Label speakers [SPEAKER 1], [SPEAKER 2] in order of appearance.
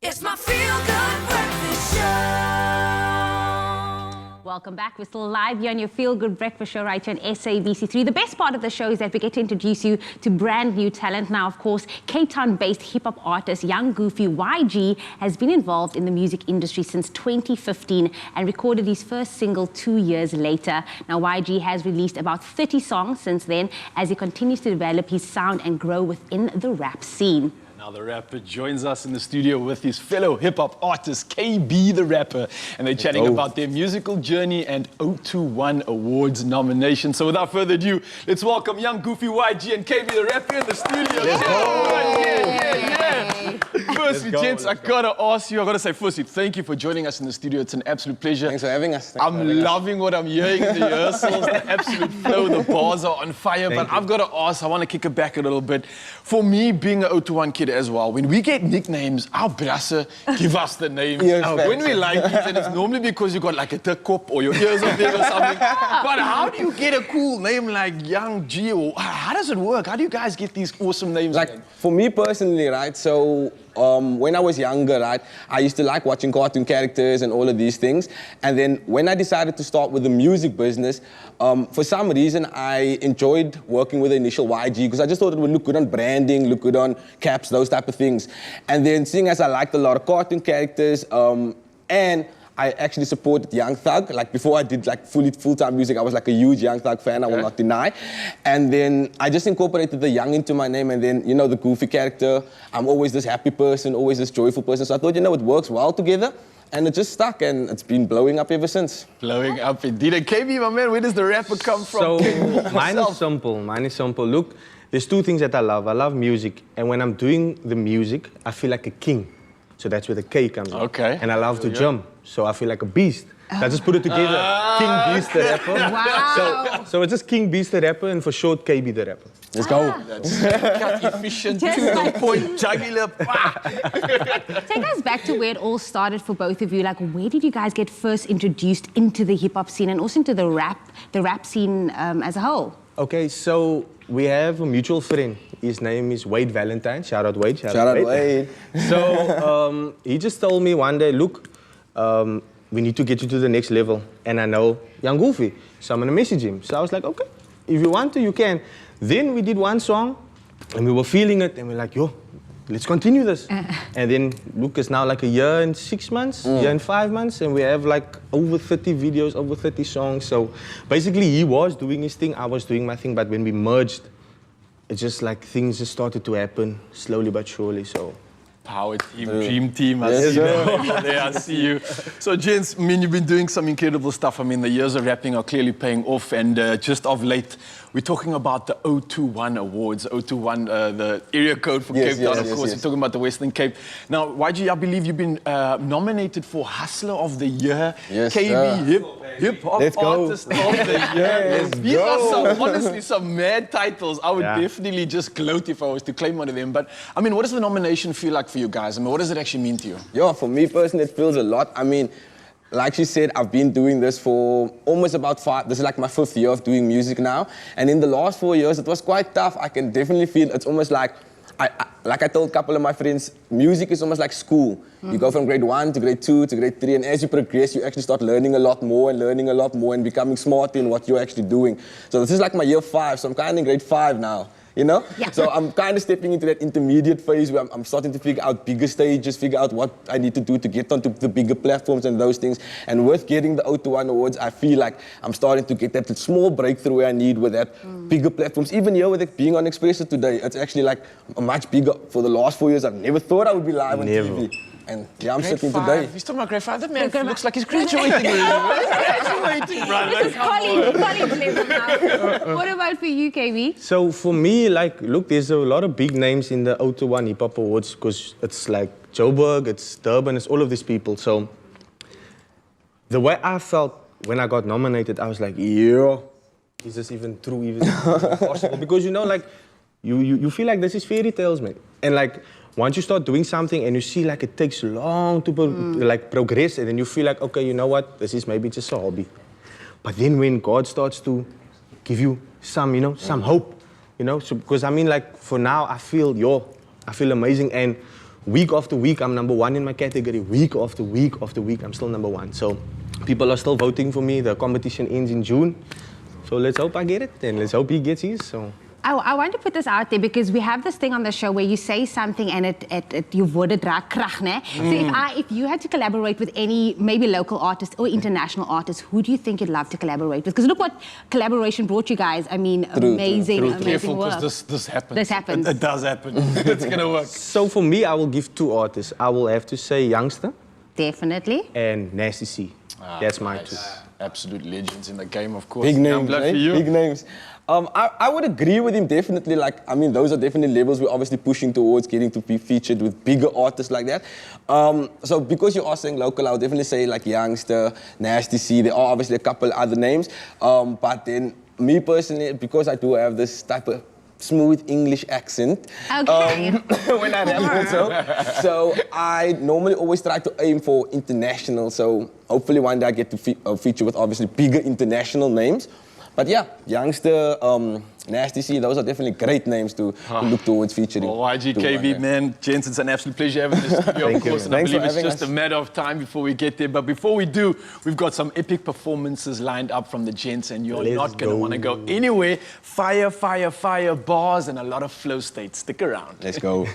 [SPEAKER 1] It's my feel-good breakfast show.
[SPEAKER 2] Welcome back. We're still live here on your Feel Good Breakfast show right here on SABC3. The best part of the show is that we get to introduce you to brand new talent. Now, of course, Cape Town-based hip-hop artist YoungGoofy YG has been involved in the music industry since 2015 and recorded his first single 2 years later. Now, YG has released about 30 songs since then as he continues to develop his sound and grow within the rap scene.
[SPEAKER 3] Now the rapper joins us in the studio with his fellow hip-hop artist, K.B The Rapper, and they're chatting about their musical journey and 021 Awards nomination. So without further ado, let's welcome YoungGoofy YG and K.B The Rapper in the studio.
[SPEAKER 2] Let's
[SPEAKER 3] Firstly, gents, I gotta ask you, firstly, thank you for joining us in the studio. It's an absolute pleasure.
[SPEAKER 4] Thanks for having us.
[SPEAKER 3] I'm loving what I'm hearing in the rehearsals, the absolute flow, the bars are on fire. But I've got to ask, I want to kick it back a little bit. For me, being an 021 kid as well, when we get nicknames, our brasse give us the names. When we like it, and it's normally because you got like a tukkop or your ears are big or something. But how do you get a cool name like Young G? Or how does it work? How do you guys get these awesome names?
[SPEAKER 4] Like, for me personally, right, so when I was younger, right, I used to like watching cartoon characters and all of these things. And then when I decided to start with the music business, for some reason, I enjoyed working with the initial YG because I just thought it would look good on branding, look good on caps, those type of things. And then seeing as I liked a lot of cartoon characters, and I actually supported Young Thug. Like before I did like full-time music, I was like a huge Young Thug fan, I will not deny. And then I just incorporated the Young into my name, and then, you know, the goofy character. I'm always this happy person, always this joyful person. So I thought, you know, it works well together. And it just stuck, and it's been blowing up ever since.
[SPEAKER 3] Blowing up indeed. And KB, my man, where does the rapper come from?
[SPEAKER 5] So mine is simple. Look, there's two things that I love. I love music, and when I'm doing the music, I feel like a king. So that's where the K comes in.
[SPEAKER 3] Okay.
[SPEAKER 5] And I love to jump, so I feel like a beast. I just put it together. King Beast the Rapper.
[SPEAKER 2] Wow.
[SPEAKER 5] So it's just King Beast the Rapper, and for short, KB the Rapper.
[SPEAKER 4] Let's go.
[SPEAKER 3] That's cut, efficient, to the point, jugular.
[SPEAKER 2] Take us back to where it all started for both of you. Like, where did you guys get first introduced into the hip-hop scene and also into the rap scene as a whole?
[SPEAKER 5] Okay, so we have a mutual friend. His name is Wade Valentine. Shout out Wade.
[SPEAKER 4] Shout out Wade.
[SPEAKER 5] So he just told me one day, look, we need to get you to the next level. And I know YoungGoofy, so I'm gonna message him. So I was like, okay, if you want to, you can. Then we did one song, and we were feeling it, and we're like, yo, let's continue this. And then look, it's now like a year and 6 months, year and 5 months, and we have like over 30 videos, over 30 songs. So basically, he was doing his thing, I was doing my thing, but when we merged, it's just like things just started to happen slowly but surely. So.
[SPEAKER 3] Power team, dream team, I see you there, I see you. So, gents, I mean, you've been doing some incredible stuff. I mean, the years of rapping are clearly paying off, and just of late, we're talking about the 021 Awards, 021, the area code for Cape Town, of course. We're talking about the Western Cape. Now, YG, I believe you've been nominated for Hustler of the Year, KB Hip-Hop Artist of the Year. These are honestly some mad titles. I would definitely just gloat if I was to claim one of them. But, I mean, what does the nomination feel like for you guys? I mean, what does it actually mean to you?
[SPEAKER 4] Yo, for me personally, it feels a lot. I mean, like she said, I've been doing this for almost about this is like my 5th year of doing music now. And in the last 4 years, it was quite tough. I can definitely feel it's almost like, like I told a couple of my friends, music is almost like school. You go from grade 1 to grade 2 to grade 3, and as you progress, you actually start learning a lot more and becoming smarter in what you're actually doing. So this is like my year 5, so I'm kind of in grade 5 now. You know? Yeah. So I'm kind of stepping into that intermediate phase where I'm starting to figure out bigger stages, figure out what I need to do to get onto the bigger platforms and those things. And with getting the 021 Awards, I feel like I'm starting to get that small breakthrough I need with that bigger platforms. Even here with it being on Expresso today, it's actually like much bigger. For the last 4 years, I've never thought I would be live on TV. And yeah, I'm sitting today.
[SPEAKER 3] He's talking about grade 5. That man looks like he's graduating. Graduating, brother.
[SPEAKER 2] This is college level now. What about for you, KB?
[SPEAKER 5] So for me, like, look, there's a lot of big names in the 021 Hip Hop Awards because it's like Joburg, it's Durban, it's all of these people. So the way I felt when I got nominated, I was like, yeah, is this even true, even possible? Because, you know, like, you feel like this is fairy tales, man. And like, once you start doing something and you see like it takes long to like progress, and then you feel like, okay, you know what, this is maybe just a hobby. But then when God starts to give you some, you know, some hope, you know, so, because I mean, like, for now, I feel amazing. And week after week, I'm number one in my category. Week after week after week, I'm still number one. So people are still voting for me. The competition ends in June. So let's hope I get it, and let's hope he gets his. So.
[SPEAKER 2] I want to put this out there because we have this thing on the show where you say something and you woorde draak krag, né? So if you had to collaborate with any maybe local artist or international artist, who do you think you'd love to collaborate with? Because look what collaboration brought you guys. I mean, amazing
[SPEAKER 3] Careful,
[SPEAKER 2] work.
[SPEAKER 3] because this happens.
[SPEAKER 2] This happens.
[SPEAKER 3] It does happen. It's gonna work.
[SPEAKER 5] So for me, I will give two artists. I will have to say Youngster
[SPEAKER 2] Definitely.
[SPEAKER 5] and Nasty C. That's my two.
[SPEAKER 3] Absolute legends in the game, of course.
[SPEAKER 4] Big
[SPEAKER 3] I'm
[SPEAKER 4] names,
[SPEAKER 3] glad
[SPEAKER 4] eh?
[SPEAKER 3] for you.
[SPEAKER 4] Big names. I would agree with him definitely. Like, I mean, those are definitely levels we're obviously pushing towards, getting to be featured with bigger artists like that. So because you are saying local, I would definitely say like Youngster, Nasty C. There are obviously a couple other names. But then me personally, because I do have this type of smooth English accent
[SPEAKER 2] Okay.
[SPEAKER 4] when I rap also. So I normally always try to aim for international. So hopefully one day I get to feature with obviously bigger international names. But yeah, Youngster, Nasty C, those are definitely great names to look towards featuring.
[SPEAKER 3] Well, YG, K.B, man, gents, it's an absolute pleasure having this studio, of course, and I
[SPEAKER 4] Thanks for
[SPEAKER 3] believe it's
[SPEAKER 4] having
[SPEAKER 3] just
[SPEAKER 4] us.
[SPEAKER 3] a matter of time before we get there. But before we do, we've got some epic performances lined up from the gents, and you're
[SPEAKER 5] Let's
[SPEAKER 3] not going to
[SPEAKER 5] go.
[SPEAKER 3] want to go anywhere. Fire, fire, fire, bars, and a lot of flow states. Stick around.
[SPEAKER 4] Let's go.